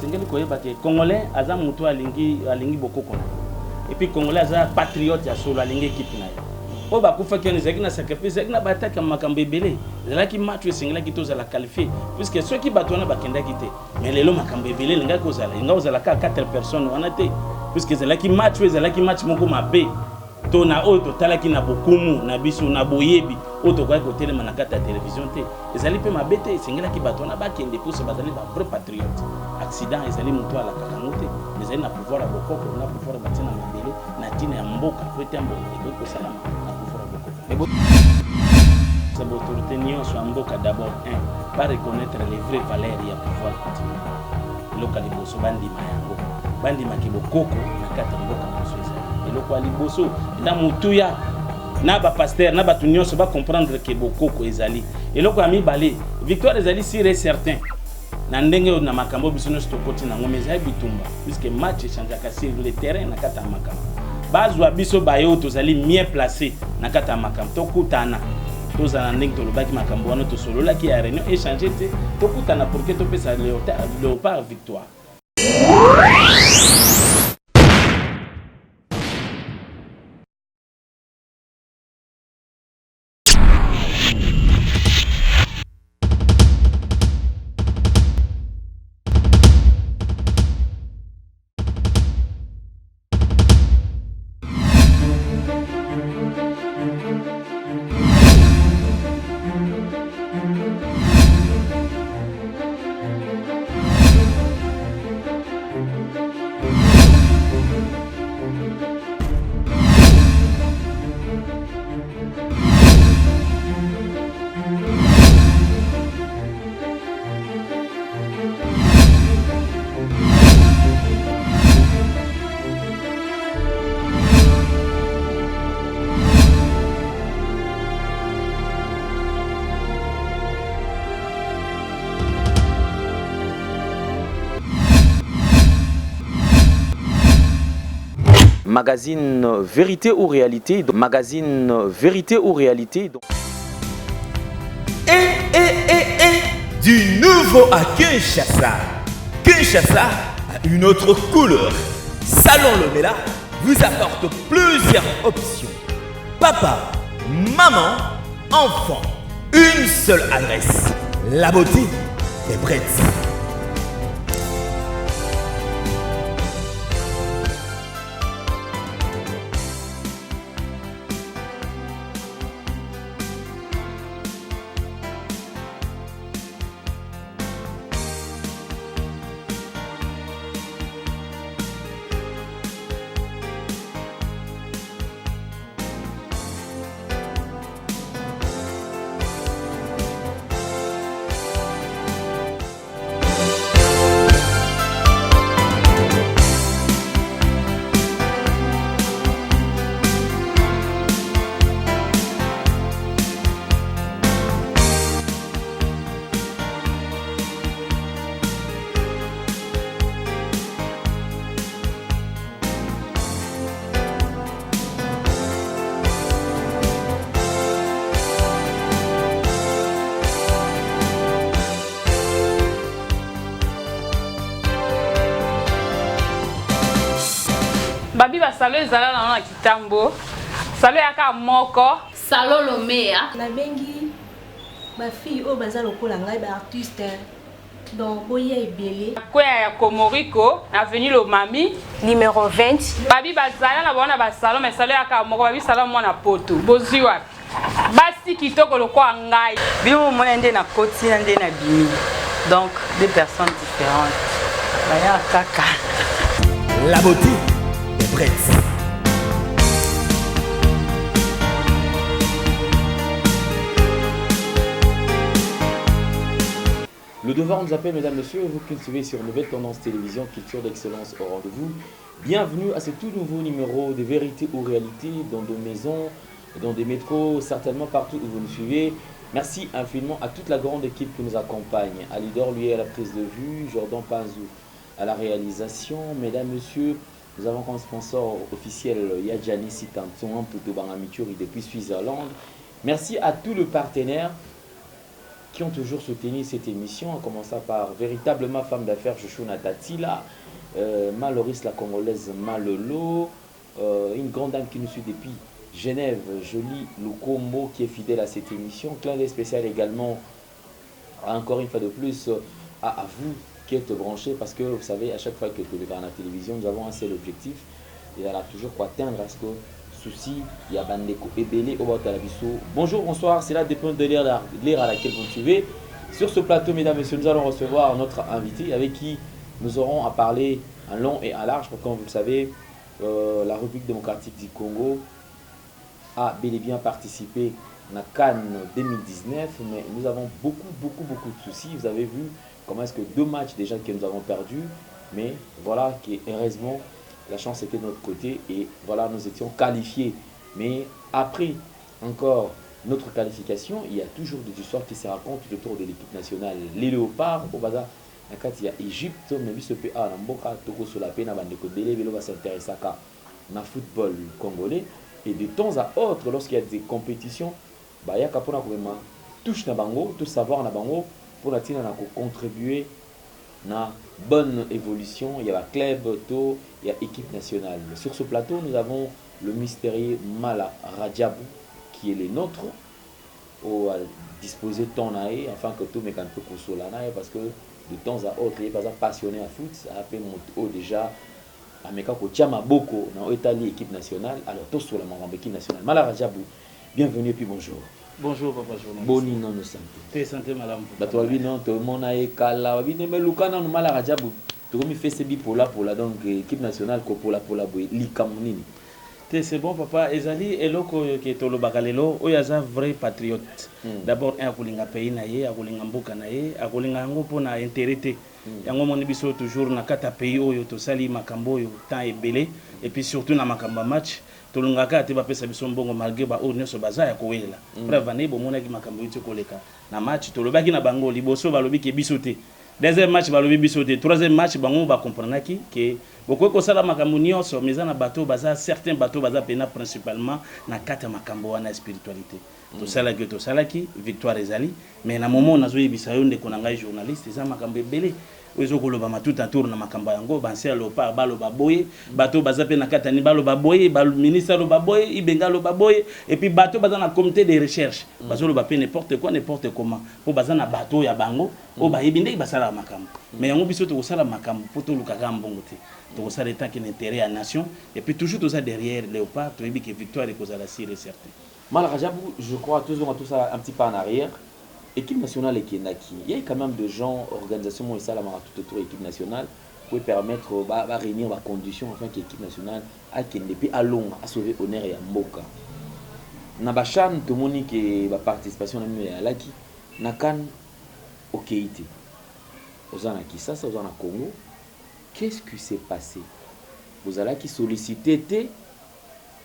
sengeli koyeba ke Congolais aza mutu alingi bokoko na. Et puis Congolais aza patriote ya solo alingi équipe na. O ba kufa ke nezaki na sacrifice ezaki na bataka makambo ebele. Ezalaki match esengeli to la qualifier puisque ceux qui batona bakendaki te. Mais lelo makambo ebele linga kozala. Linga ozala ka 4 personnes wana te puisque ezalaki match moko mabe. To na oto talaki na bokumu na biso na boyebi oto kwa ko telema na kata télévision te ezali pe mabete sengela ki batona ba kende pour se bazali ba vrai patriote accident ezali mutu ala kakangote ezali na pouvoir à bokoko na pouvoir batina mabele na tina ya mboka kwete mboka ko salama na pouvoir à bokoko mais ça autorité nion so mboka d'abord pas reconnaître les vraies valeurs ya pouvoir continuer local boso bandi mayango bandi makibokoko na kata mboka boso eloko aliboso na mutuya na ba pasteur na batu nyonso ba comprendre que bokoko ezali eloko ya mibale victoire ezali sûr et certain na ndenge na makambo biso no stokoti na ngome ezali bitumba puisque match changeaka sur le terrain na kata makambo bazwa biso bayo tozali mieux placé na kata makambo tokutana tozana ndenge tolobaki makambo wana tosololaki ya réunion échanger te tokutana pour que topesa léopard victoire. Magazine Vérité ou Réalité, magazine Vérité ou Réalité. Du nouveau à Kinshasa. Kinshasa a une autre couleur. Salon Lomela vous apporte plusieurs options. Papa, maman, enfant. Une seule adresse. La beauté est prête. Babi ba salo ezala na kitambo. Salo yaka moko. Salo Lomea. Na bengi ba fille o baza lokola ngai ba artiste. Donc boya ebele. Kwa ya Komoriko, avenue Lomami, numéro 20. Babi bazala na bona ba salo mais salo yaka moko babi salo mona poto. Boziwa. Basi kitoko lokwa ngai. Bino mona ndé na koti na ndé na bimi. Donc deux personnes différentes. Baya kaka. La beauté est prête. Le devoir nous appelle, mesdames, messieurs, vous qui nous suivez sur Nouvelle Tendance Télévision, Culture d'Excellence au rendez-vous. Bienvenue à ce tout nouveau numéro de Vérité ou Réalité dans des maisons, dans des métros, certainement partout où vous nous suivez. Merci infiniment à toute la grande équipe qui nous accompagne. À Lidor, lui, à la prise de vue, Jordan Panzou à la réalisation. Mesdames, messieurs, nous avons comme sponsor officiel Yadjani Sitanton, Poutou Bangamituri depuis Suisse-Irlande. Merci à tous les partenaires qui ont toujours soutenu cette émission, en commençant par véritablement femme d'affaires Chouchou Natatila, Maloris la Congolaise Malolo, une grande dame qui nous suit depuis Genève, Jolie Lukombo, qui est fidèle à cette émission. Clin d'œil spécial également, encore une fois de plus, à vous qui êtes branchés, parce que vous savez, à chaque fois que tu regardes la télévision, nous avons un seul objectif, et elle a toujours quoi atteindre à ce que souci, il y a Bandeko Ebele au Batalabiso. Bonjour, bonsoir, c'est là dépend de l'ère à laquelle vous suivez. Sur ce plateau, mesdames et messieurs, nous allons recevoir notre invité avec qui nous aurons à parler en long et en large. Comme vous le savez, la République démocratique du Congo a bel et bien participé à la Cannes 2019, mais nous avons beaucoup de soucis. Vous avez vu comment est-ce que 2 matchs déjà que nous avons perdus, mais voilà, heureusement, la chance était de notre côté et voilà, nous étions qualifiés. Mais après encore notre qualification, il y a toujours des histoires qui se racontent autour de l'équipe nationale. Les Léopards, au Baza, il y a Égypte, mais ce PA, Namboka, Togo, Solapé, Nabandeko, Bele, Belo va s'intéresser à le football congolais. Et de temps à autre, lorsqu'il y a des compétitions, il y a Kapona Kouma, touche Nabango, tout savoir Nabango, pour la contribuer à une bonne évolution. Il y a la club, il y a l'équipe nationale. Sur ce plateau, nous avons le mystérieux Mala Radjabou, qui est le nôtre, au disposer de ton aïe, afin que tout le monde puisse consoler, parce que de temps à autre, il est pas passionné à foot, ça a fait mon déjà. Ameka ko tiama boko na Italie équipe nationale, alors tous sur la équipe nationale. Mala Radjabou, bienvenue et puis bonjour. Bonjour papa journaliste. Boni non nous santé. T'es santé madame. Bato bi non to mona e kala bi ne melukana no Mala Radjabou. To mi fait sebi pour la donc équipe nationale ko pour la boy likamunini. C'est bon papa, ezali eloko ke tolo bakalelo oyaza vrai patriote. D'abord un akolinga pays na ye, akolinga mboka na ye, akolinga ngo pona intérêt. Yango moni biso toujours na kata pays oyo to sali makambo oyo temps ebele et puis surtout na makamba match tolungaka te ba pesa biso mbongo malgré ba oyo nyonso baza ya kowela. Brava ne bo monaki makambo yote koleka. Na match tolobaki na bango liboso balobi ke biso te. Deuxième match balobi biso te, troisième match bango ba comprendaki que boko ko sala makambo nyonso meza na bateau baza certains bateaux baza pena principalement na kata makambo wana spiritualité. To sala que to sala ki victoire ezali mais na moment nazo yebisa yo ndeko na ngai journaliste eza makambo ebele ozo koloba tout en tour na makambo yango banse Léopard balo baboye bateau baza pe na kata ni balo baboye balo ministre lo baboye ibenga lo baboye et puis bateau baza na comité de recherche bazo lo ba pe n'importe quoi n'importe comment po baza na bateau ya bango o ba yebinde basala makambo mais yango biso to kosala makambo po to lukaka mbongo te to kosala état qui l'intérêt à nation et puis toujours to ça derrière Léopard to yebi que victoire et kozala sûr et certain. Mala Radjabou, je crois toujours tout ça un petit peu en arrière. Équipe nationale et Kenaki, il y a quand même des gens, organisations, et ça, tout autour de l'équipe nationale, pour permettre de réunir les conditions afin que l'équipe nationale a à Londres, à sauver honneur et à Mboka. Nabachan, tout le monde qui a participation à Laki, Nakan, au Keïté. Aux en ça, aux en Congo. Qu'est-ce qui s'est passé? Vous allez qui solliciter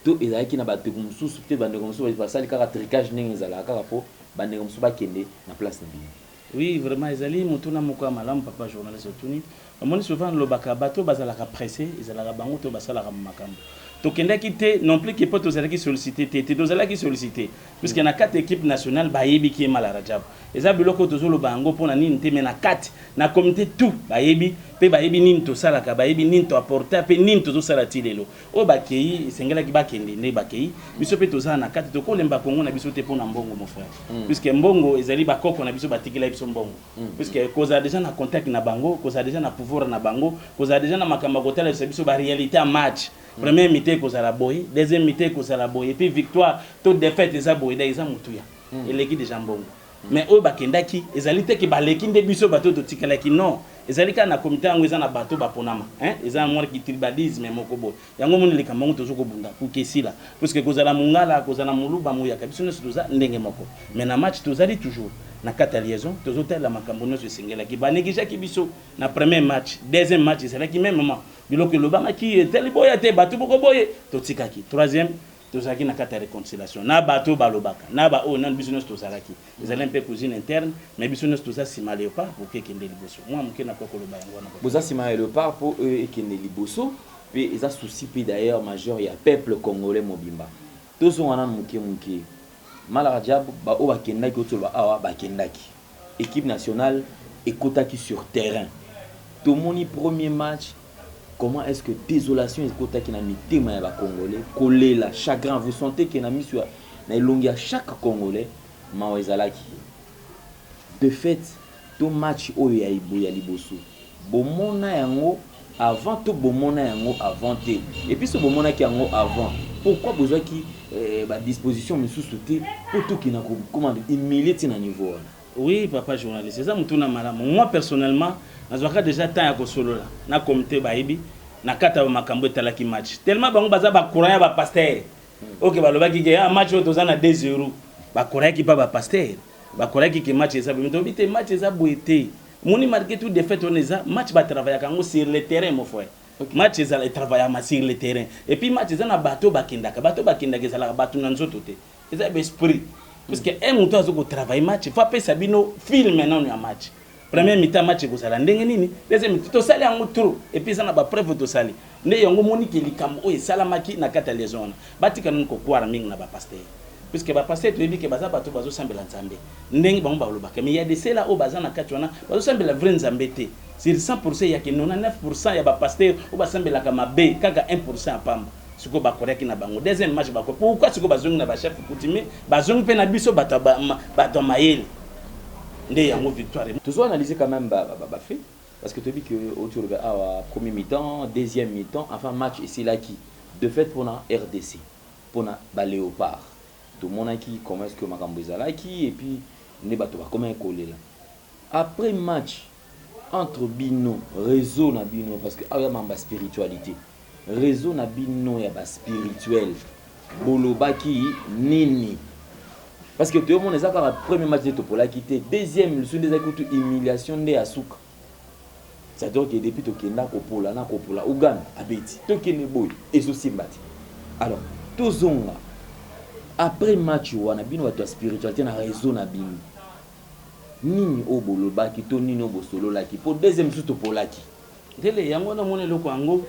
tout et là qui n'a pas de sous te bande comme ça ça les caractéristiques n'engins là car pour bande comme ça kende na place na bien. Oui vraiment ezali mutuna moko malam papa journaliste tuni omoni souvent le baka bateau bazala ka pressé ezala bango to basala ka makambo to kende kité non plus que pas to zala qui solliciter té to zala qui solliciter puisque na 4 équipes nationales bayebi qui est Mala Radjabou eza biloko to zo lo bango pona nini te mais na 4 na comité tout bayebi pe bayebi nini to sala ka bayebi nini to apporter pe nini to zo sala tilelo o bakei sengela ki bakende ne bakei biso pe to zala na 4 to ko lemba Congo na biso te pona mbongo mon frère puisque mbongo ezali bakoko na biso batikela biso mbongo puisque koza déjà na contact na bango koza déjà na pouvoir na bango koza déjà na makamba kotala biso ba réalité à match première mi-temps kozala boye deuxième mi-temps kozala boye et puis victoire to défaite eza boye da eza mutuya eleki déjà mbongo mais o bakendaki ezali te ke baleki nde biso bato to tikalaki non ezali ka na comité yango eza na bato baponama eza mwa ki tribalisme moko boye yango moni leka mbongo tozo ko bunda pour que sila parce que kozala mungala kozala muluba moya kabiso ne toza ndenge moko mais na match tozali toujours na kata liaison tozo tela makambo no se singela ki banekisha ki biso na premier match deuxième match ezali ki même moment biloko lobanga ki teli boya te bato boko boye to tikaki troisième tozaki na kata réconciliation na bato balobaka na ba o nan biso tozalaki ezali un peu cousine interne mais biso toza sima Léopard pour que kende liboso moi muke na ko koloba yango na boza sima Léopard pour eux et kende liboso puis eza souci puis d'ailleurs majeur ya peuple congolais mobimba tozo wana muke Mala Radjabou ba o bakendaki oto ba awa bakendaki équipe nationale et Kotaki sur terrain. Tout mon premier match, comment est-ce que désolation est Kotaki na mitema ya ba Congolais, collé la chagrin, vous sentez qu'il a mis sur na ilongi à chaque Congolais, Mawezalaki. De fait, tout match oyo ya iboya liboso. Bomona yango avant tout bomona yango avant te. Et puis ce bomona qui yango avant. Pourquoi besoin qui ba disposition me sous-sauter pour tout qui na comment humilier na niveau. Oui, papa journaliste, c'est ça mutuna malamu. Moi personnellement, nazwaka déjà temps ya kosolola na comité baibi na kata ba makambo etalaki match. Tellement bango baza ba courant ya ba pasteur. OK, balobaki ke match oyo tozana 2-0. Ba courant ki pa ba pasteur. Ba courant ki match eza bimito match eza boité. Moni marqué tout défaite on eza match ba travailler kango sur le terrain mon frère. Okay. Match eza le travail sur le terrain. Et puis match eza na bateau bakindaka ezala bateau na nzoto te. Eza esprit. Parce que un mouton azo ko travailler match, faut pas sabino film maintenant ya match. Premier mi-temps match ko sala ndenge nini? Deuxième mi-temps to sali yango trop et puis ça na ba preuve to sali. Nde yango moni ke likambo o esalamaki na kata les zones. Batika nko kwara mingi na ba pasteur. Puisque ba pasteur to ebi ke baza bato bazo sambela nzambe. Ndenge bango balobaka mais il y a des cela o baza na kati wana bazo sambela vrai nzambe te. Sur 100% ya ke 99% ya ba pasteur o basambela ka mabe kaka 1% apamba. Siko bakoreki na bango deuxième match bako pourquoi siko bazongi na ba chef coutumier bazongi pe na biso bato mayele nde yango victoire toujours analyser quand même ba fait parce que tu dis que autour de premier mi-temps deuxième mi-temps enfin match ici là qui de fait pour la RDC pour la ba léopard tout monde qui comment est-ce que makambo ezala qui et puis ne bato ba comment coller là après match entre bino réseau na bino parce que ah mamba spiritualité réseau na bino ya ba spirituel bolobaki nini parce que tout le monde est d'accord premier match de topola quitté deuxième le sous des écoutes humiliation de asuka ça donc depuis to kenda kopola na kopola Uganda abeti to kene boy et so simbati alors to zonga après match wana bino ba spiritualité na réseau na bino nini o bolobaki to nini o bosolo laki pour deuxième sous topola ki dele yango na mona loko ango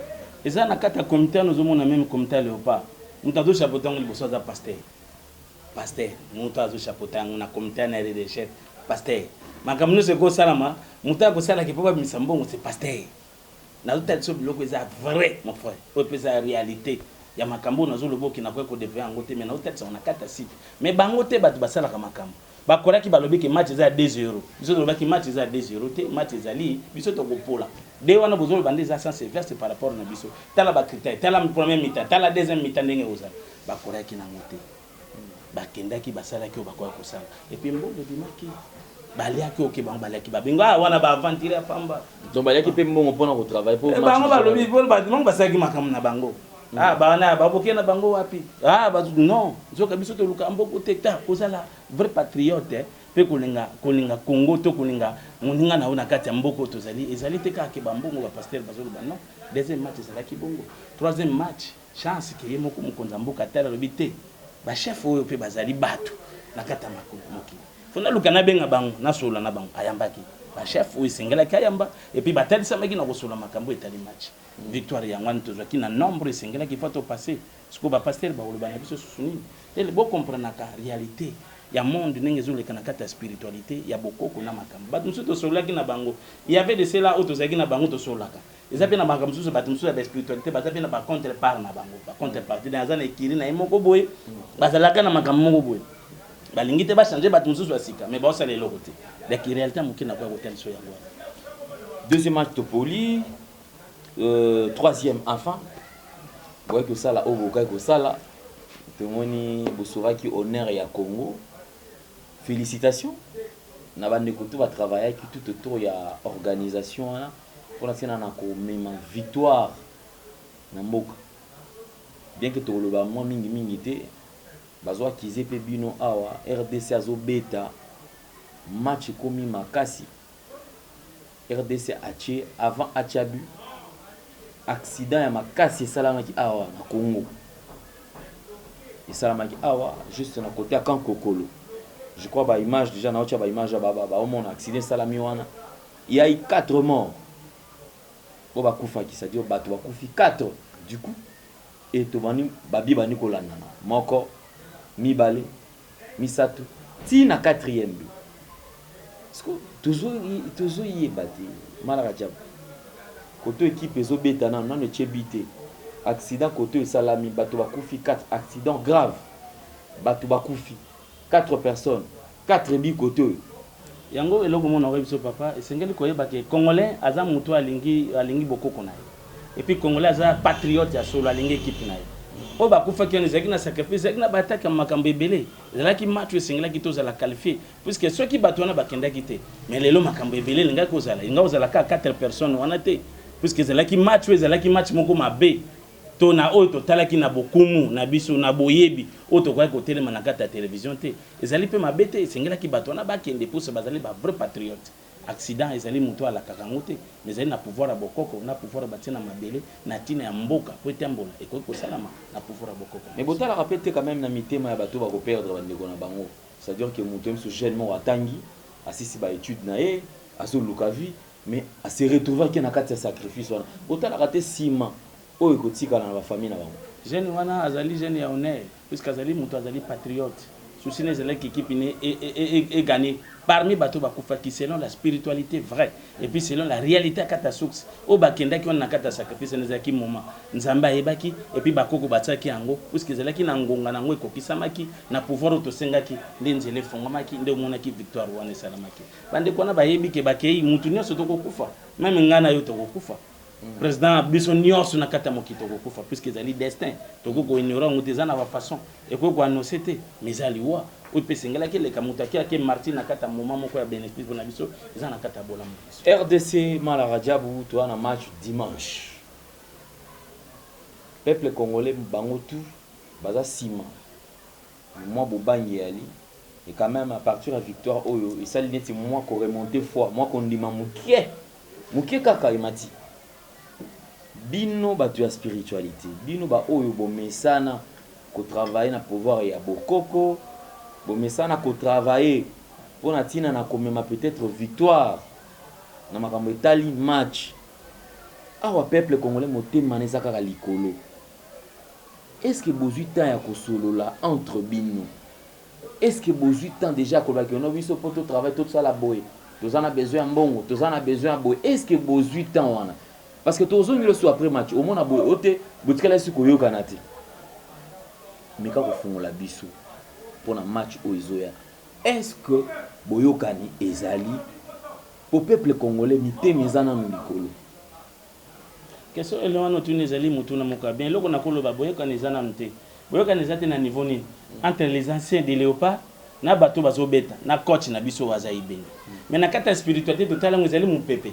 eza na kata comité nous omona même comité léopard mutazo chapeautant liboso za pasteur mutazo chapeautant na comité na RDC pasteur makamno se ko salama muta ko sala ki papa misambongo c'est pasteur na tout so biloko eza vrai mon frère o pesa réalité ya makambo nazo loboki na ko devait ango te mais na tout ça on a kata si mais bango te batu basala ka makambo bakolaki balobi ke match eza 2-0 biso lobaki match eza 2-0 te match ezali biso to kopola de wana bozolo bande za sens inverse par rapport na biso tala ba critère tala premier mi-temps tala deuxième mi-temps ndenge ozala bakolaki na ngote bakendaki basalaki o bakoya kosala et puis mbongo dimaki baliaki oke bango baliaki babenga wana ba aventurer apamba donc baliaki pe mbongo pona ko travailler pour match bango balobi bon bango basalaki makambo na bango bana baboke na bango wapi non zoka biso to luka mboko teta kozala vrai patriote pe kolinga Congo to kolinga moninga na ona kati ya mboko tozali ezali te kaka ba mbongo ba pasteur bazolo ba non deuxième match ezala ki bongo troisième match chance ke yemoko mukonza mboka tala lobité ba chef oyo pe bazali bato na kata makomoki fona luka na benga bango na sola na bango ayambaki ba chef oyo singela kayamba et puis batalisa maki na kosola makambo etali match victoire ya ngwana tozaki na nombre singela ki faut passer ce que ba pasteur ba oloba na biso susuni et le bon comprendre na réalité ya monde ndenge zoleka na kata spiritualité ya bokoko na makambo bato musu tosolaki na bango il y avait de cela auto zaki na bango tosolaka ezape na makambo musu bato musu ya spiritualité bazape na ba contrepartie na bango ba contrepartie na zana ekiri na imoko boye bazalaka na makambo moko boye balingi te ba changer bato musu asika mais ba osala eloko te la réalité mokina kwa hotel so yango deuxième match Topoli troisième enfin voyez que ça là au boka que ça là tomoni bosoraki honneur ya Congo félicitations na bande ko tout va travailler qui tout autour ya organisation là pour la na ko même victoire na mboka bien que to loba moi mingi te bazwa kize pe bino awa RDC azo beta match komi makasi RDC ache avant achabu accident ya makasi salamaki awa na Congo et salamaki awa juste na côté à Kankokolo je crois ba image déjà na ba image ba au mon accident salami wana il y a eu 4 morts bo ba kufa ki c'est-à-dire bato ba kufi 4 du coup et to bani babi bani kolanda moko mibale misatu ti na 4e but toujours y est battu. Malarajab. Côté équipe ils ont bêta non ne tchébité. Accident côté salami bato bakoufi 4 accidents graves. Bato bakoufi 4 personnes 4 bi côté. Yango eloko mona biso papa esengeli koyeba ke congolais aza mutu alingi bokoko na ye. Et puis congolais aza patriote ya solo alingi équipe na ye. O ba kufa ki ezaki na sacrifice ezaki na bataki ya makambo ebele ezalaki match esengelaki tozala qualifié puisque soki bato wana bakendaki te mais lelo makambo ebele elingaki kozala inga ozala ka 4 personnes wana te puisque ezalaki match moko mabe to na oyo totalaki na bokumu na biso na boyebi oyo tokoki kotelema na kati ya télévision te ezali mpe mabe te esengelaki bato wana bakende puso bazali ba vrai patriote. Accident ezali mutu alakaka ngo te mais ezali na pouvoir ya bokoko na pouvoir batie na mabele na tina ya mboka po etambola ekoki kosalama na pouvoir ya bokoko. Mais botala rappelle quand même na mitema ya bato ba ko perdre bandeko na bango. C'est-à-dire que mutu mso jeune atangi asisi ba étude na ye azo luka vie mais a se retrouver ki na kati ya sacrifice wana. Botala raté sima oyo kotika na ba famille na bango. Jeune wana azali jeune ya honneur puisque azali mutu azali patriote. Souci n'est que l'équipe est gagnée parmi bateaux bakufaki selon la spiritualité vraie et puis selon la réalité catastrophe au bakenda qui on a kata sacrifice nezaki moment nzamba ebaki et puis bakoko bataki ango puisque zelaki na ngonga nango ekokisamaki na pouvoir otosengaki ndenzele fongomaki nde monaki victoire wana salamaki bande kona bayebi ke bakei mutu nyonso tokokufa même ngana yo tokokufa. Président biso nyonso na kata mokito kokufa puisque ezali destin tokoko ignorer ngutezana ba façon et ko annoncer te mais aliwa ou pesengela ke le kamutaki ake Martin na kata moment moko ya bénéfice pour na biso ezana kata bolambo. RDC Malarajabu toi na match dimanche. Peuple congolais bango tout baza sima. Moi bobangi ali et quand même à partir de victoire oyo et ça l'était moi ko remonter fois moi qu'on dit mukie kaka imati. Bino batu ya spiritualité bino ba oyo bomesana ko travailler na pouvoir ya bokoko bomesana ko travailler pour na tina na komema peut-être victoire na makambo etali match awa peuple congolais motema nezaka ka likolo. Est-ce que bozui temps ya ko solola entre bino? Est-ce que bozui temps déjà ko ba que no biso poto travail tout ça la boye tozana besoin mbongo tozana besoin boye? Est-ce que bozui temps wana? Parce que tous les soirs après match, au moins on a botikala si koyo kanati. Mais quand on fait la biso pour un match au Izoya, est-ce que boyokani ezali au peuple congolais mité mizana mikolo? Question elwana tu nezali mutuna moka bien loko na kolo ba boyokani ezana mté. Boyokani ezate na niveau nini? Entre les anciens de Léopard na bato bazobeta na coach na biso waza ibeni. Mais na kata spiritualité totala ngezali mu pepe.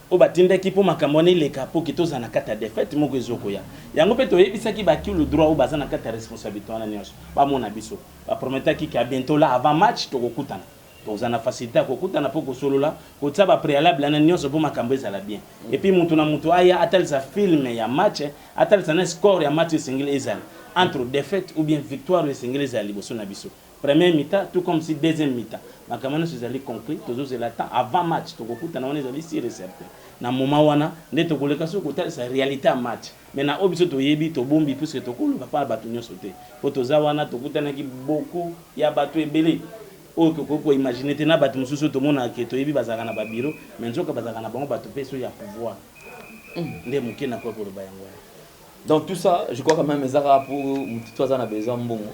O batindaki po makambo ne leka po kitoza na kata défaite moko ezokoya yango pe to yebisaki baki le droit o baza na kata responsabilité wana nyonso ba mona biso ba prometaki ki bientôt là avant match to kokutana toza na facilité kokutana po kosolola ko tsaba préalable na nyonso po makambo ezala bien et puis mutu na mutu aya atalisa film ya match atalisa na score ya match single ezala entre défaite ou bien victoire single ezala liboso na biso première mi-temps tout comme si deuxième mi-temps makamana sezali concret tozo la temps avant match tokokuta na wana ezali si certain na moment wana nde tokoleka so kota sa réalité à match mais na obiso toyebi to bombi puisque tokolo ba bato nyonso te po toza wana tokutana ki beaucoup ya bato ebele o ko imaginer te na bato mususu to mona ke toyebi bazaka na ba bureau mais nzoka bazaka na bango bato peso ya pouvoir nde muke na ko ko ba yango. Donc tout ça je crois quand même ezara pour mutu toza na besoin mbongo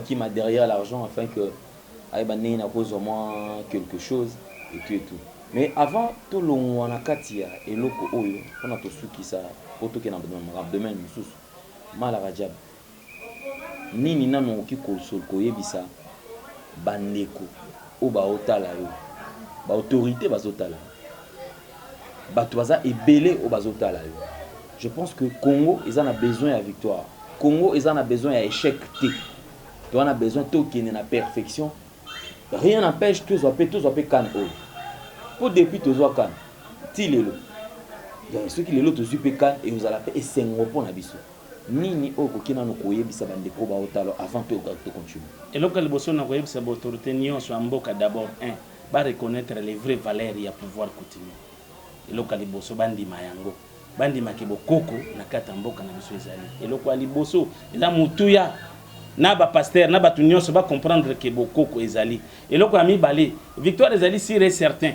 qui m'a derrière l'argent afin que aïbané na cause au moins quelque chose et tout. Mais avant tout le wana katia et loko oyo on a to suki ça auto ke na domaine mususu Malarajab nini nano ki ko sol ko yebisa bandeko o ba otala yo ba autorité bazotala bato baza ebele o bazotala yo. Je pense que Congo ils en a besoin de victoire. Congo ils en a besoin d'échec té. On a besoin de tout qui est en perfection. Rien n'empêche que tous soient can. Pour depuis tous soient can. Tilelo. Il y a ceux qui les lotent super can et vous allez faire et c'est un repos na biso. Nini oko kina no koye bisa bande ko ba otalo avant to continuer. Et local bosso na koye bisa autorité nyonso amboka d'abord ba reconnaître les vraies valeurs ya pouvoir continuer. Et local bosso bandi mayango. Bandi makebo koko na kata mboka na biso ezali. Et local bosso eza mutuya na ba pasteur na ba nyonso ba comprendre que bokoko ezali eloko ya mibale victoire ezali sûr et certain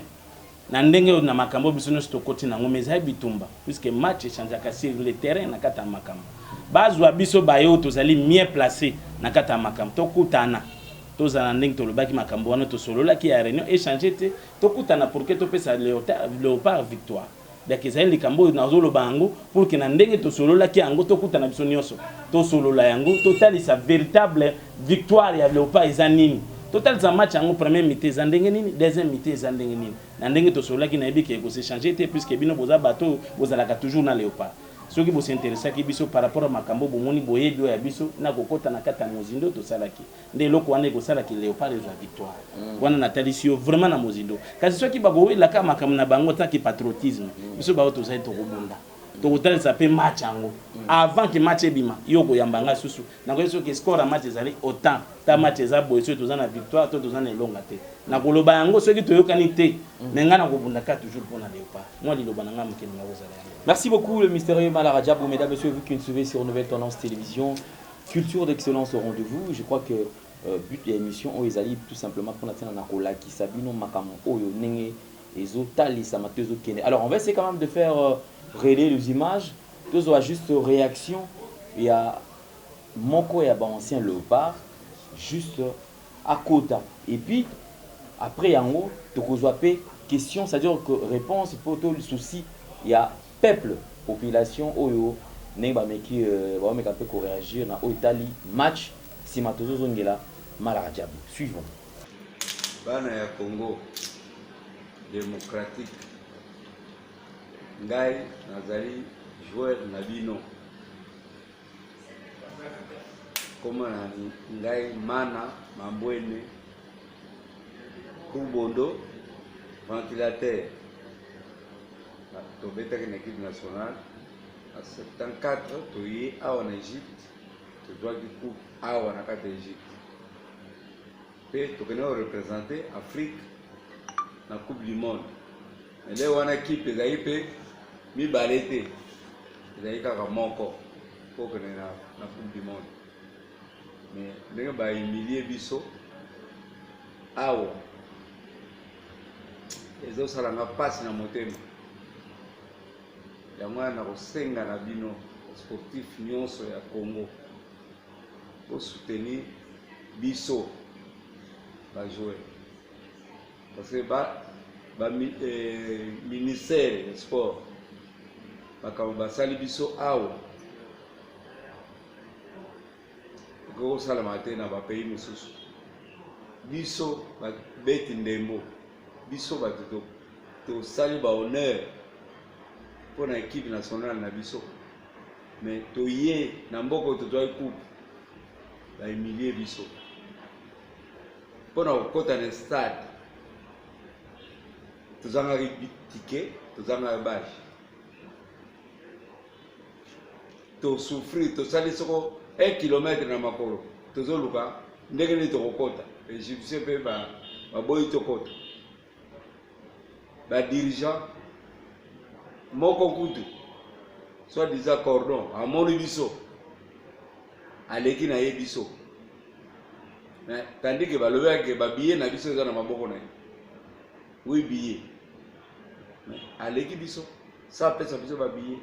na ndenge na makambo biso nyonso tokoti nango mais ezali bitumba puisque match echangeaka sur le terrain na kati ya makambo bazwa biso bayo tozali mieux placé na kati ya makambo tokutana tozala ndenge tolobaki makambo wana tosololaki ya réunion échanger te tokutana pour que topesa léopard victoire donc ezali likambo nazoloba yango pour que na ndenge tosololaki yango tokutana biso nyonso tosolola yango totalisa véritable victoire ya léopard eza nini totalisa match yango premier mi-temps eza ndenge nini deuxième mi-temps eza ndenge nini na ndenge tosololaki nayebi ke ekosechange te puisque bino boza bato bozalaka toujours na léopard soki bosinteresaki biso par rapport à makambo bomoni boyebi oyo ya biso na kokota na kati ya mozindo tosalaki nde eloko wana ekosalaki léopard ezwa victoire wana natalisi yo vraiment na mozindo kasi soki bakowelaka makambo na bango tanki patriotisme biso bao tozali tokobunda tokotalisa mpe match yango avant que match ebima yo koyamba nga susu nakoki soki score ya match ezali autant ta match eza boye soki toza na victoire to toza na elonga te nakoloba yango soki toyokani te me ngai nakobundaka toujours mpona léopard mwa liloba na ngai mokili nga kozala yango. Merci beaucoup le mystérieux Malara Diabou. Mesdames, Messieurs, vous qui nous suivez sur Nouvelle Tendance Télévision, culture d'excellence au rendez-vous. Je crois que but de l'émission est allé tout simplement pour la Nakola qui s'abîme Makamo Oyo Nenge et Zotali Samatezo Kene. Alors on va essayer quand même de faire relayer les images. Tous ont juste réaction. Il y a Moko et un ancien léopard juste à Kota. Et puis après il y a en haut de question, c'est-à-dire que réponse pour tout le souci. Il y a peuple, population, oyo, n'imba meki, ba meka pe ko réagir na Italie match si matozo zongela Malara Diabou. Suivons. Bana ya Congo démocratique. Ngai nazali joueur na bino. Koma na ngai mana mambwene kubondo ventilateur. Tobeta une équipe nationale en 74 tu es en Égypte tu dois du coup en Égypte et tu connais représenter Afrique dans la Coupe du Monde mais là on a équipe les AIP mi balete les AIP comme Moko pour que la Coupe du Monde mais les gars humilier biso awa les autres ça n'a pas si na motema yango na kosenga na bino sportif nyonso ya Congo pour soutenir biso ba jouer parce que ministère des sports bakaba basali biso awa ko sala mate na ba pays mosusu biso ba beti ndembo biso ba to sali ba honneur pour l'équipe nationale na biso mais toye na mboko to doit coupe la humilier biso pour na kota na stade tozanga ticket tozanga badge to souffrir to sali soko 1 km na makolo tozoluka ndenge ni to kokota égyptien pe ba boyi to kota ba dirigeant Moko kutu soit disant cordon à mon biso aleki na yebiso mais tandis que baloba que ba billet na biso za na maboko na oui billet mais aleki biso ça pesa biso ba billet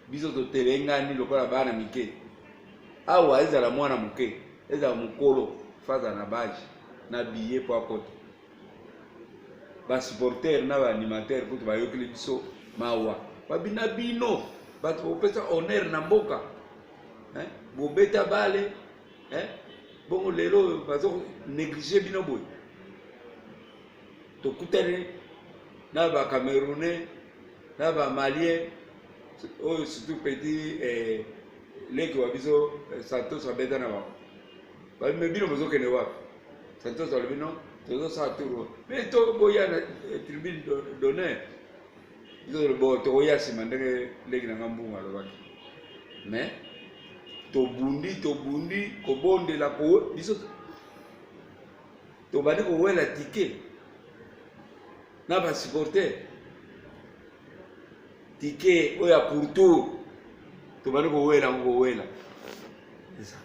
biso to telengani lokola bana mike awa ezala mwana muke ezala mukolo faza na badge na billet pour akote ba supporter na ba animateur kutu ba yokili biso mawa babina bino bato opesa honneur na mboka bobeta bale bongo lelo bazo négliger bino boy to kutane na ba Camerounais na ba Malien oh surtout petit leki wa biso Santos abeta na ba me bino bozo kene wa Santos albino tozo sa turo mais to boya na tribune d'honneur biso bo to ya simandenge leki na ngambunga lo mais to bundi ko bonde la ko biso to bani ko wela ticket na ba supporter ticket oya pour tout to bani ko wela c'est ça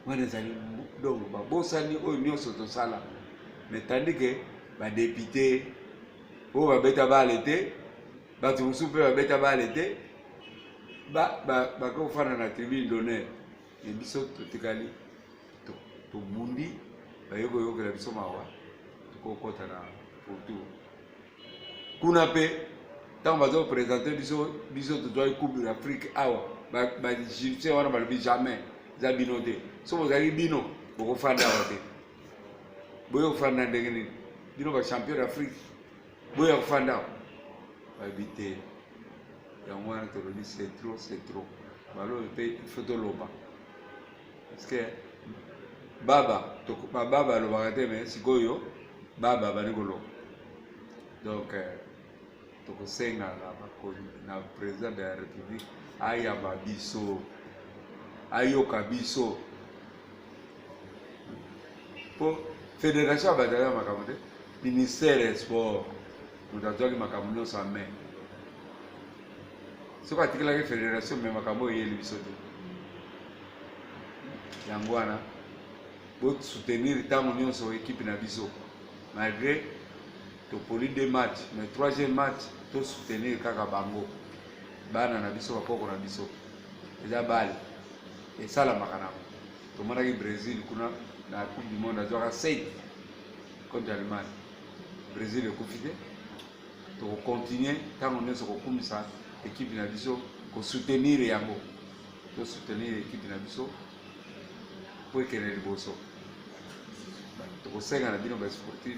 wana ezali donc babosani oyo nyonso tosala mais tandis que badepute oyo babeta bale te bato mosusu mpe babeta bale te bakofanda na tribune d'honneur me biso totikali tobundi bayoki koyokela biso mawa tokokota na pourtour kuna mpe ntango bazopresente biso tozwaki coupe d'Afrique awa baegyptien wana balobi jamais eza bino te so bozalaki bino bokofanda awa te boya kofanda ndenge nini bino bachampion d'Afrique boya kofanda awa bayebi te yango wana tolobi c'est trop balobi mpe ifo toloba parce que baba alobaka te mais sikoyo baba bani koloba donc tokosenga na président de la république ayamba biso ayoka biso po fédération bazali ya makambo te ministère ya sport moto azwaki makambo nyonso ame soki atikelaki fédération me makambo oyo eyeli biso te yango wana bosoutenir ntango nyonso équipe na biso malgré topoli 2 matchs mais 3e match tosoutenir kaka bango bana na biso bakoko na biso eza bale esalamaka nango tomonaki Brésil kuna na coupe du monde azwaka 7 contre Allemagne Brésil ekufi te tokocontinue ntango nyonso kokumisa équipe na biso kosoutenir yango tosoutenir équipe na biso po ekende liboso tokosenga na bino basportif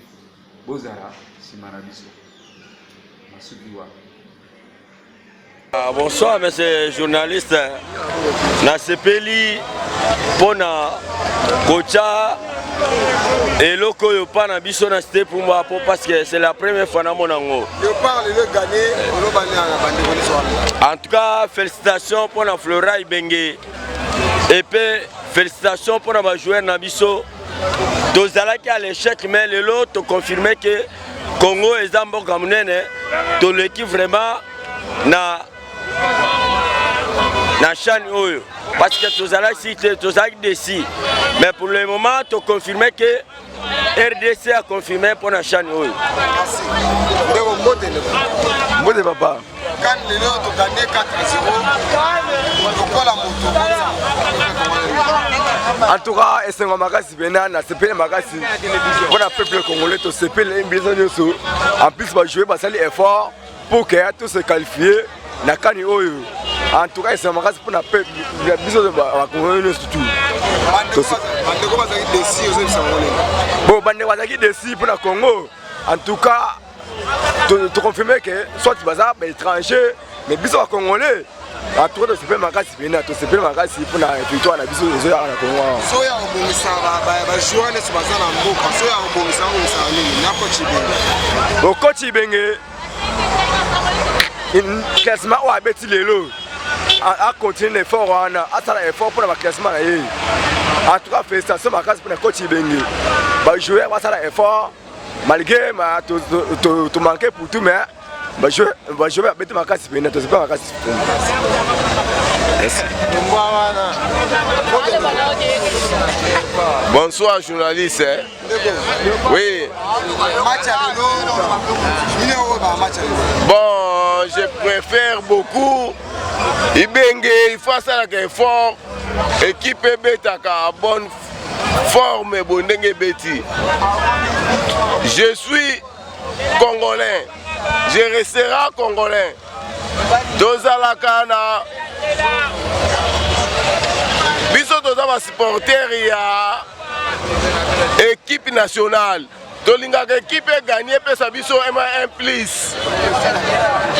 bozala nsima na biso masuki wa. Bonsoir monsieur journaliste, na sepeli pona kocha eloko oyo pa na biso na cité Pumba parce que c'est la première fois na monango. En tout cas, félicitations pour la Flora Ibenge et puis félicitations pour les joueurs na biso. Tozalaki à l'échec mais lelo to confirmer que Congo est en bon camunene, to l'équipe vraiment na chaîne oyo parce que tozalaki desi mais pour le moment tu confirmé que RDC a confirmé pour la chaîne oyo. Mbote papa quand lelo to gagné 4-0 en tout cas esengo makasi bena na sepele makasi pour le peuple congolais to sepele mbizo nyoso en plus va jouer basali effort pour que tout se qualifier na kani oyo. En tout cas esengo makasi pour na peuple biso ba congolais surtout bandeko bazaki desi aux Congolais bon bandeko bazaki desi pour la Congo. En tout cas tu confirmer que soit tu vas à l'étranger mais biso ba congolais en tout cas, tu peux m'agasser, tu peux m'agasser pour la victoire à la biso des heures à la Congo. Soya au Bongisa, jouer les Soubazans en Boka, Soya au Bongisa, au coach Ibenge, il classement ou à Betty Lelo, à continuer l'effort, à faire l'effort pour le classement. En tout cas, félicitations à pour le coach Ibenge. Jouer à faire l'effort, malgré tu manquais pour tout, mais. Je vais mettre ma casse, mais pas ma casse. Bonsoir journaliste. Oui. Bon, je préfère beaucoup Ibenge, il faut ça effort. Équipe Betaka à bonne forme Bondenge Beti. Je suis congolais. Je resterai congolais. Tozala kana. Biso tozala supporter ya équipe nationale. Tolinga équipe gagné pesa biso M1 plus.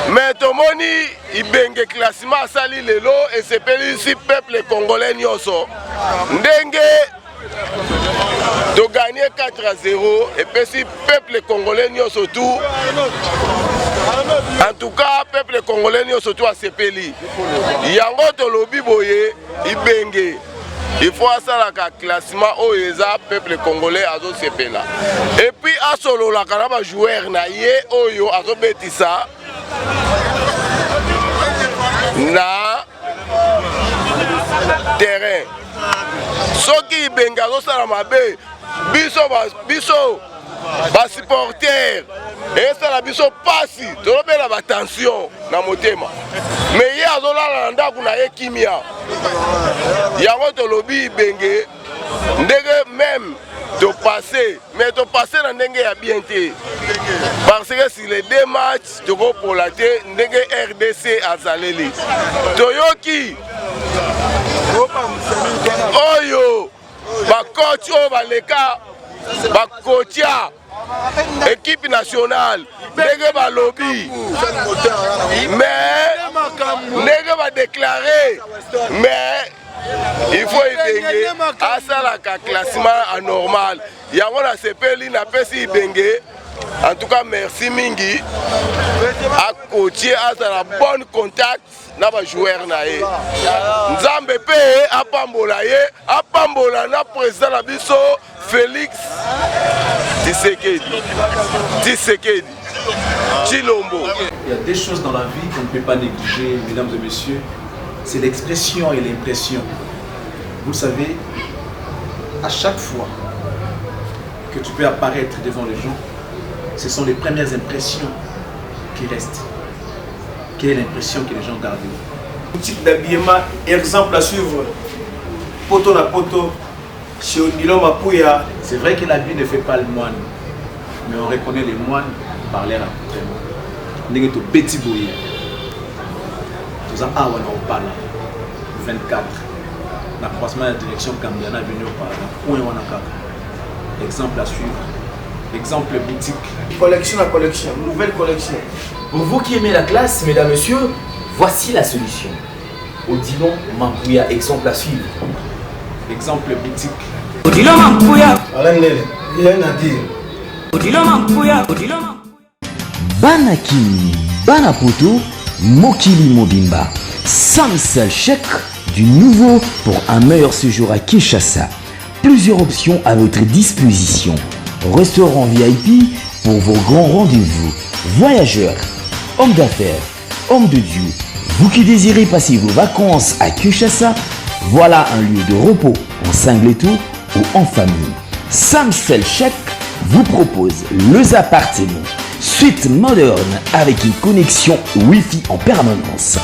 Mais tomoni Ibenge classement sali lelo et c'est pelisi peuple congolais nyoso. Ndenge de gagner 4-0 et puis si peuple congolais n'y surtout en tout cas peuple congolais n'y surtout à Sepeli yango to lobi boye Ibenge il faut ça la classement au eza peuple congolais azo sepela et puis à solo la kanaba joueur na ye oyo azo betisa na terrain. soki ibenga azosala mabe biso basupporter esala biso pasi tolobela batension na motema me ye azolala na ndako na ye kimia yango tolobi ibenge ndenge même topase mais topase na ndenge ya bien te parce que si les deux matchs tokopola te ndenge RDC azaleli toyoki oyo bacoach oyo baleka bakotia équipe nationale ndenge balobi mais ndenge badéclaré mais il faut ibenge asalaka classement anormal yango na sepeli na pesi ibenge. En tout cas, merci Mingi. A coaché à la bonne contact na ba joueur na ye. Nzambe pe a pambola ye, a pambola na président na biso Félix Tshisekedi. Chilombo. Il y a des choses dans la vie qu'on ne peut pas négliger, mesdames et messieurs. C'est l'expression et l'impression. Vous le savez, à chaque fois que tu peux apparaître devant les gens, ce sont les premières impressions qui restent. Quelle est l'impression que les gens gardent? Boutique d'habillement, exemple à suivre. Poto na poto, chez Onilo Mapouya. C'est vrai que la vie ne fait pas le moine, mais on reconnaît les moines par leur accoutrement. Nous sommes petit bouillé. Nous avons on parle 24. Dans le croisement de la direction Cambiana venu auparavant. Exemple à suivre. Exemple boutique. Collection à collection, nouvelle collection. Pour vous qui aimez la classe, mesdames, messieurs, voici la solution. Odilon Mapouya, exemple à suivre. Exemple boutique. Odilon Mapouya. Alain Nele, rien à dire. Odilon Mapouya. Banaki, Banapoto, Mokili Mobimba. Samsel chèque du nouveau pour un meilleur séjour à Kinshasa. Plusieurs options à votre disposition. Restaurant VIP pour vos grands rendez-vous. Voyageurs, hommes d'affaires, hommes de Dieu. Vous qui désirez passer vos vacances à Kinshasa, voilà un lieu de repos en singleton ou en famille. Samsel Chèque vous propose les appartements suite moderne avec une connexion Wi-Fi en permanence.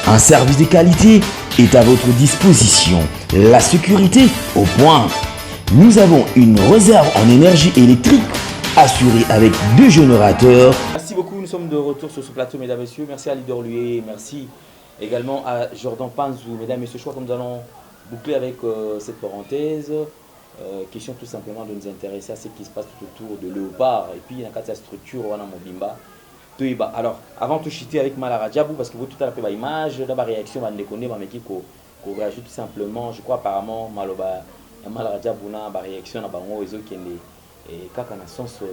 Un service de qualité est à votre disposition. La sécurité au point. Nous avons une réserve en énergie électrique assurée avec 2 générateurs. Merci beaucoup, nous sommes de retour sur ce plateau, mesdames et messieurs. Merci à Leader Lué, merci également à Jordan Panzou. Mesdames et messieurs, je crois que nous allons boucler avec cette parenthèse. Question tout simplement de nous intéresser à ce qui se passe tout autour de Léopard et puis il y a une structure Wana Mobimba. Alors, avant de chuter avec Malara Diabou, parce que vous tout à l'heure avez l'image, la réaction, on déconne, mais qui réagit tout simplement, je crois apparemment, Maloba. Malara Diabou na ba réaction na bango ezo kende et kaka na sens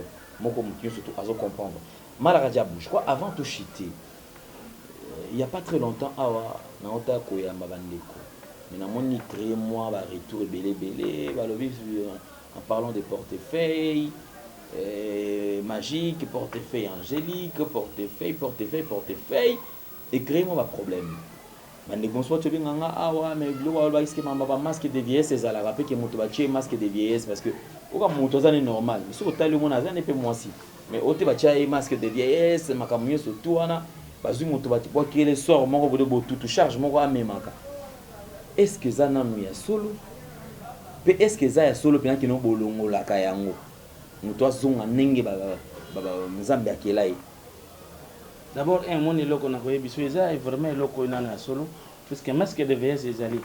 moko mutu surtout azo comprendre. Malara Diabou, je crois avant de chuter, il n'y a pas très longtemps awa na ota ko ya mabandeko. Mais na moni créé moi ba retour belé balobi en parlant de portefeuille magique, portefeuille angélique, portefeuille et créé moi ba problème. Mais bonsoir tu bien awa mais le est-ce que ma masque de vieillesse c'est la rappel que mon tobaché masque de vieillesse parce que au cas mon tozane normal mais sur taille mon azane peu moi si mais au tobaché masque de vieillesse ma camunyo surtout wana bazu mon tobaté pour qu'il sort mon robot de tout charge mon roi même maka est-ce que ça nanu ya solo pe est-ce que ça ya solo pe na kino bolongo la kayango muto zonga nenge ba nzambe akelai. D'abord, mon éloko na koyebi so eza vraiment éloko nana solo puisque masque de vieillesse ezali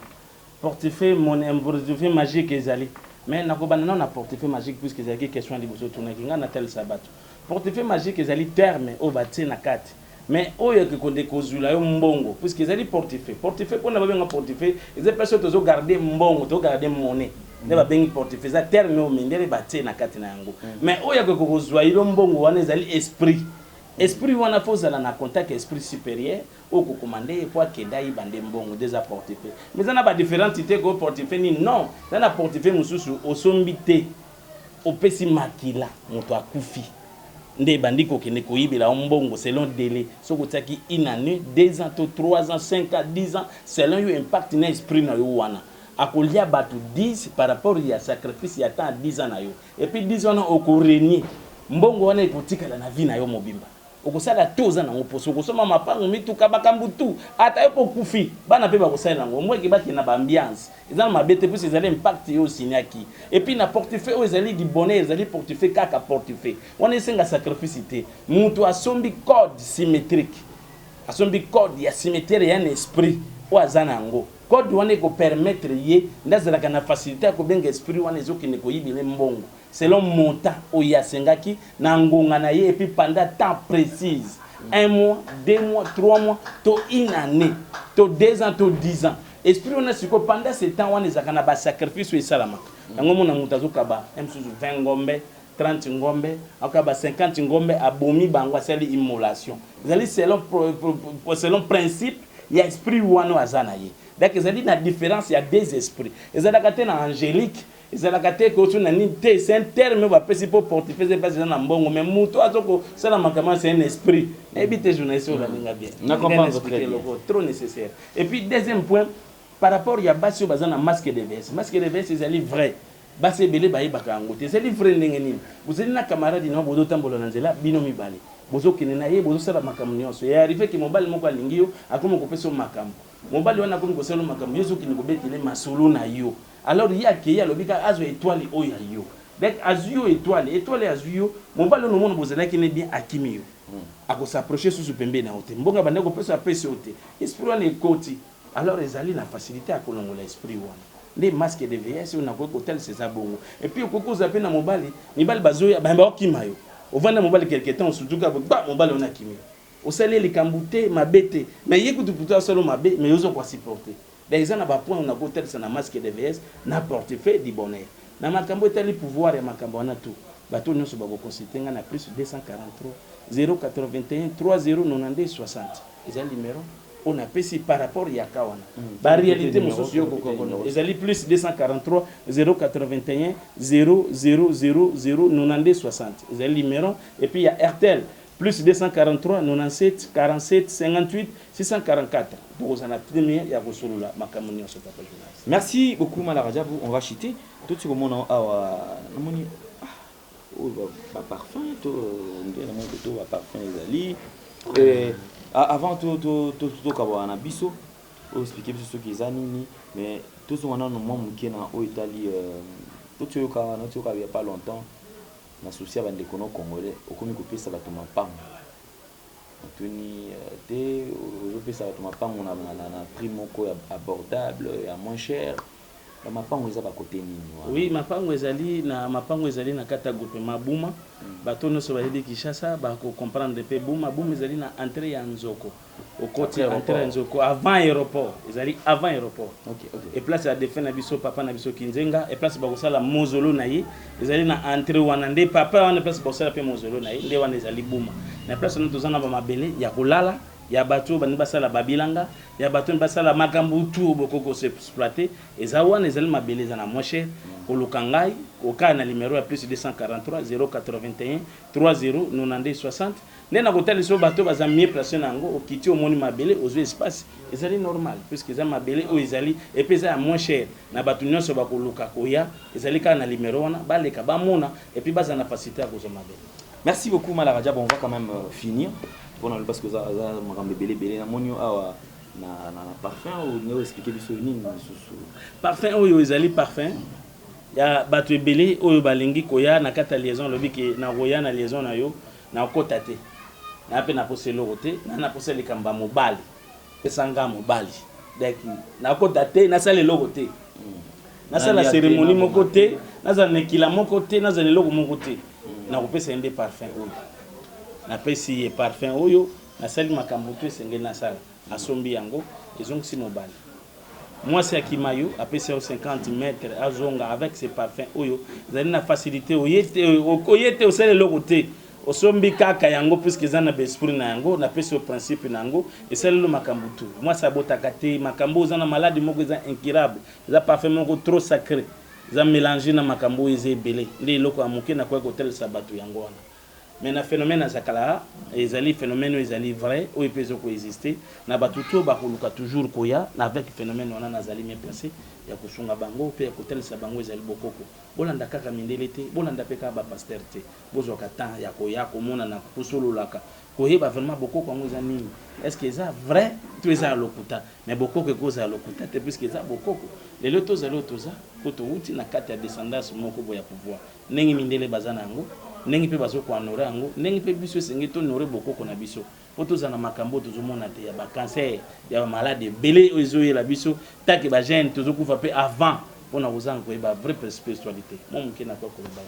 portefeuille mon portefeuille magique ezali mais na ko banana na portefeuille magique puisque ezali question de boso tourner kinga na tel sabato portefeuille magique ezali terme o batie na kati mais oyo ke konde kozula yo mbongo puisque ezali portefeuille pona ba benga portefeuille ezali personne tozo garder mbongo to garder monnaie ne ba bengi portefeuille za terme o mindele batie na kati na yango mais oyo ke kozwa yo mbongo wana ezali esprit wana fozala na contact esprit supérieur au commandé pour que dai bande mbongo déjà portefeuille mais ça n'a pas différente idée que portefeuille non ça n'a portefeuille mususu osombité opesi makila moto akufi nde bandi ko kende ko yibela mbongo selon délai soko taki une année 2 ans 3 ans 5 ans 10 ans selon yo impact na esprit na yo wana akolia bato 10 par rapport ya sacrifice ya temps 10 ans na yo et puis 10 ans okorenie mbongo wana ekotikala na vie na yo mobimba okosala toza nango poso okosoma mapango mituka bakambu tu ata yo pokufi bana pe bakosala nango mweke bakina ba ambiance ezana mabete plus ezali impact yo siniaki et puis na portefeuille o ezali di bonheur ezali portefeuille kaka portefeuille wana esenga sacrifice te mutu asombi code symétrique asombi code ya symétrie ya esprit o azana nango code wana ko permettre ye ndazalaka na facilité ko benga esprit wana ezokine ko yibile mbongo selon montant o yasengaki na ngonga na ye et puis pendant temps précise 1 mois 2 mois 3 mois to une année to 2 ans to 10 ans esprit on a siko pendant ce temps wana ezaka na ba sacrifice esalamaka yango mona mutazo kaba msuzu 20 ngombe 30 ngombe akaba 50 ngombe abomi bango sali immolation zali selon principe ya esprit wana azana ye donc ezali na différence ya deux esprits ezalaka te na angélique ezalaka te ko tuna ni te c'est un terme va pesi pour portefeuille pas na mbongo mais muto azoko sala makama c'est un esprit éviter journaliste la linga bien na comprendre très bien trop nécessaire et puis deuxième point par rapport ya basi bazana masque de veste ezali vrai basi belé baye bakango te ezali vrai ndenge nini vous êtes na camarade no bodo tambola na nzela bino mibale bozo kinena ye bozo sala makambo nyonso ya arrivé que mobile moko alingi yo akoma kopesa makambo mobile wana komi kosala makambo yeso kini kobetele masolo na yo alors ya ke ya lobika azo étoile o ya yo donc azuyo étoile azuyo mobile no mona bozala kini bien akimi yo ako s'approcher sous pembe na hote mbonga bande ko pesa pesa hote esprit wana ekoti alors ezali na facilité akolongola esprit wana les masques de VS on a ko hotel c'est ça bongo et puis okoko zape na mobile bazoya bamba okima yo ovanda mobile quelque temps surtout ka ba mobile on a kimi o sale les kambute mabete mais yekutu puto solo mabe mais yozo kwa supporter des gens na ba point on a hotel c'est na masque de VS na portefeuille du bonheur na makambo etali pouvoir ya makambo wana tout bato nyonso ba ko consulter na plus 243 081 3092 60 ezali numéro on a payé par rapport à Kawana. La réalité, ils allaient plus 243 081 000 92 60. Ils allaient numéro. Et puis il y a RTL plus 243 97 47 58 644. Donc on a premier il y a Rosolula Makamoni sur ta page. Merci beaucoup Malaradia, on va chuter tout ce que mon parfum tout parfum les alliés. Avant tout kawa na biso o expliquer biso ki zanini mais tout ce wana no mom ki na o Italie tout ce ka na tout ka il y a pas longtemps na souci bande kono congolais o komi ko pesa bato mapango tuni te o pesa bato mapango na prix moko abordable ya moins cher la mapango eza ba côté nini oui mapango ezali na kata groupe mabuma bato no so bali Kinshasa ba ko comprendre pe buma ezali na entrée ya Nzoko au côté entrée ya Nzoko avant aéroport ezali avant aéroport OK et place ya défense na biso papa na biso Kinzenga et place ba ko sala mozolo na ye ezali na entrée wana nde papa wana place ba ko sala pe mozolo na ye nde wana ezali buma na place na tozana ba mabele ya kolala ya bato bani basala babilanga ya bato basala makambu tout bokoko se exploiter ezawana ezali mabele za na moche kolukangai oka na numéro ya plus 243 081 30 92 60 nena kotel so bato baza mieux placé nango okiti omoni mabele ozo espace ezali normal puisque ezali mabele o ezali et puis ça moins cher na bato nyonso bakoluka koya ezali ka na numéro wana baleka bamona et puis baza na facilité à kozo mabele. Merci beaucoup Malaradia, bon on va quand même finir parce que ça makambe belé na monio awa na parfum ou ne expliquer biso nini susu parfum oyo ezali parfum ya bato belé oyo balingi koya na kata liaison lobiki na roya na liaison na yo na kota te na pe na poselo roté na poseli kamba mobali pesanga mobali daki na kota te na sala logo te na sala cérémonie moko te na za nekila moko te na za logo moko te na kopesa ende parfum oyo na pesi parfum oyo na sali makambo to esengeli na sala asombi yango ezongisi mobali mwasi akimayo apesi 50 mètres azonga avec ce parfum oyo zali na facilité oyete osele loko te osombi kaka yango puisque ezana besprit na yango na pesi au principe na yango esalelo makambo tu mwasi abotaka te makambo ezana malade moko eza incurable eza parfum moko trop sacré eza mélanger na makambo eza ebele nde eloko ya moke na koya kotelesa bato yango wana mais na phénomène azakala ezali phénomène ezali vrai ou peut coexister na batuto bakoluka toujours koya na avec phénomène wana nazali bien placé ya kosunga bango pe ya kotelesa bango ezali bokoko bolanda kaka mindele te bolanda pe kaka ba pasteur te bozwaka temps ya koya komona na kosololaka koyeba vraiment bokoko yango eza nini est-ce que eza vrai to eza lokuta mais bokoko ekoza lokuta te puisque eza bokoko lelo tozali otoza po touti na kati ya descendance moko boya pouvoir ndenge mindele baza na yango ndenge mpe bazokoanore yango ndenge mpe biso esenge tonore bokoko na biso po toza na makambo tozomona te ya bacancer ya bamalade ebele oyo ezoyela biso take bagene tozokufa mpe avant mpona kozanga koyeba vraie spiritualité mo moke na kwa koloba.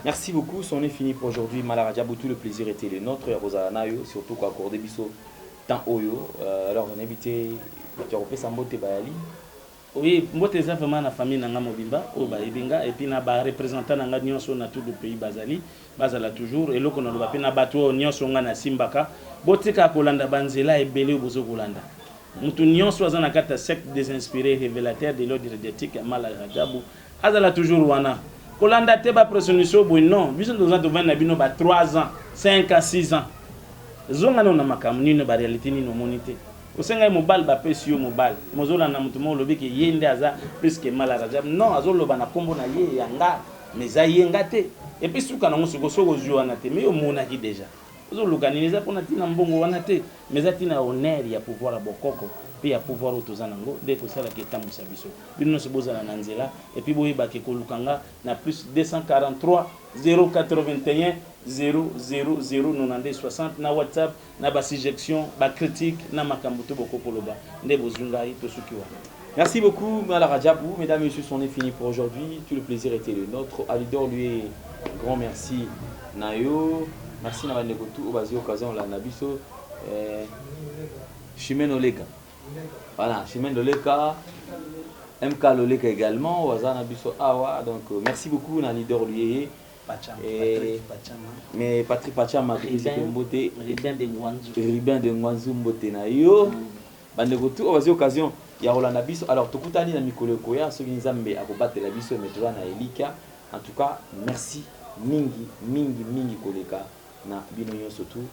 Merci beaucoup, c'en est fini pour aujourd'hui. Malaradiabou, tout le plaisir était le nôtre. Rosa Nayo, surtout quoi accorder biso temps oyo. Alors on a évité tu as refait sa mbote bayali. Oui, mbote eza vraiment na famille nanga mobimba o ba ebinga et puis na ba représentant nanga nyonso na tout le pays bazali bazala toujours eloko na loba pe na bato nyonso nga na simbaka botika kolanda banzela ebele bozo kolanda. Mutu nyonso aza na kata secte désinspiré révélateur de l'ordre diététique Malaradiabou azala toujours wana. Kolanda te ba presoniso boy non biso ndoza devant na bino ba 3 ans 5 ans 6 ans zonga na makamu nino ba réalité nino monité osenga mobile ba pesi yo mobile mozola na mutu mo lobi ke yende aza plus que Malaradiabou non azoloba na kombo na ye yanga mais ayenga te et puis suka na ngosoko soko joana te mais yo mona ki déjà ozoluka nini za pona tina mbongo wana te mais atina honneur ya pouvoir bokoko puis ya pouvoir autoza nango dès que ça la ketambusa biso bino se bozala na nzela et puis boyeba ke kolukanga na plus 243 081 000 60 na WhatsApp na ba suggestion ba critique na makambo to bokoko loba nde bozunga yi to sukiwa. Merci beaucoup Malaradiabou, mesdames et messieurs, c'en est fini pour aujourd'hui. Tout le plaisir était le nôtre. Alidor lui grand merci Nayo. Merci na bandeko tout au basi occasion la nabiso Chimène Oleka. Voilà, Chimène Oleka, MK Oleka également, Waza nabiso awa. Donc merci beaucoup na leader lui mais Patrick Pachama Mbote Ribin de Ngwanzu Mbote na yo. Bandeko tout au basi occasion ya Rolanda biso. Alors tokutani na mikolo koya soki nzambe akobatela biso metwa na Elika. En tout cas, merci mingi koleka na bino nyonso tout.